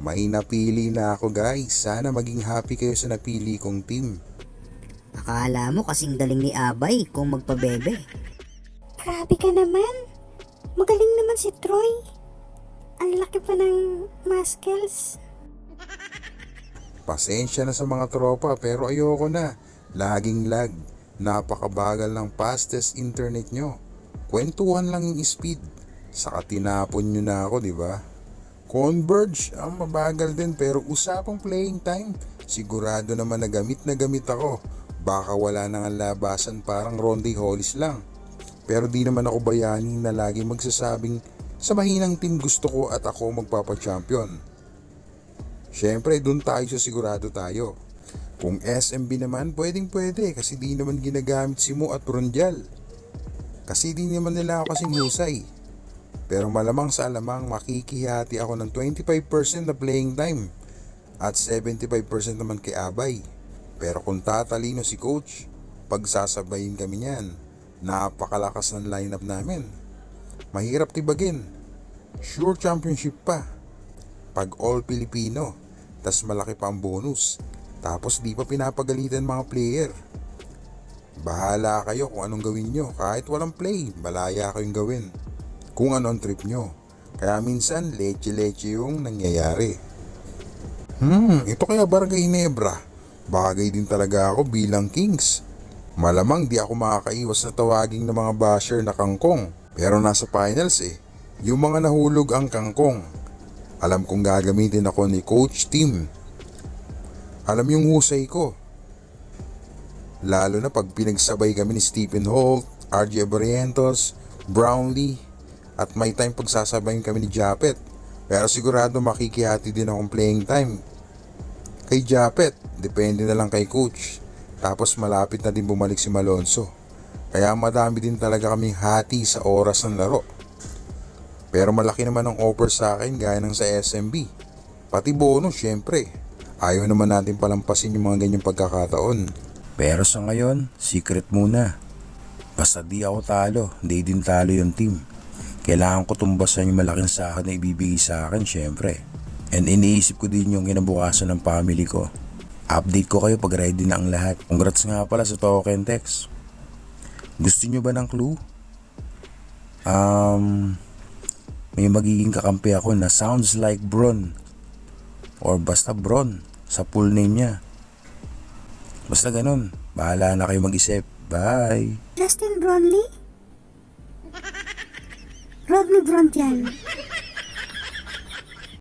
May napili na ako guys. Sana maging happy kayo sa napili kong team. Akala mo kasing galing ni Abay kung magpabebe. Grabe ka naman. Magaling naman si Troy. Ang laki pa ng muscles. Pasensya na sa mga tropa pero ayoko na. Laging lag. Napakabagal ng fastest internet nyo. Kwentuhan lang yung speed. Saka tinapon nyo na ako, di ba? Converge, ang mabagal din pero usapang playing time. Sigurado naman na gamit ako. Baka wala nang labasan, parang Ronde Hollis lang. Pero di naman ako bayani na lagi magsasabing sa mahinang team gusto ko at ako magpapa-champion. Syempre dun tayo sa sigurado tayo. Kung SMB naman pwedeng pwede kasi di naman ginagamit si Mo at Ronjal. Kasi di naman nila ako kasing husay. Pero malamang sa alamang makikihati ako ng 25% na playing time at 75% naman kay Abay. Pero kung tatalino si coach, pagsasabayin kami niyan. Napakalakas ng lineup namin. Mahirap tibagin. Sure championship pa. Pag all Filipino, tas malaki pa ang bonus. Tapos di pa pinapagalitan mga player. Bahala kayo kung anong gawin nyo. Kahit walang play, malaya kayong gawin. Kung ano ang trip nyo. Kaya minsan, leche-leche yung nangyayari. Ito kaya Barangay Ginebra. Bagay din talaga ako bilang Kings. Malamang di ako makakaiwas na tawaging ng mga basher na kangkong. Pero nasa finals yung mga nahulog ang kangkong. Alam kong gagamitin ako ni Coach Tim. Alam yung husay ko. Lalo na pag pinagsabay kami ni Stephen Holt, RJ Barrientos, Brownlee, at may time pagsasabayin kami ni Japet. Pero sigurado makikihati din akong playing time. Kay Japet, depende na lang kay coach. Tapos malapit na din bumalik si Malonzo. Kaya madami din talaga kaming hati sa oras ng laro. Pero malaki naman ang offer sa akin gaya ng sa SMB. Pati bonus syempre. Ayaw naman natin palampasin yung mga ganyang pagkakataon. Pero sa ngayon, secret muna. Basta di ako talo, di din talo yung team. Kailangan ko tumbasan yung malaking sahod na ibibigay sa akin syempre. And iniisip ko din yung kinabukasan ng family ko. Update ko kayo pag ready na ang lahat. Congrats nga pala sa Token Text. Gusto nyo ba ng clue? May magiging kakampi ako na sounds like Bron. Or basta Bron sa full name niya. Basta ganun. Bahala na kayo mag-isip. Bye! Justin Brownlee? Rodney Brontian.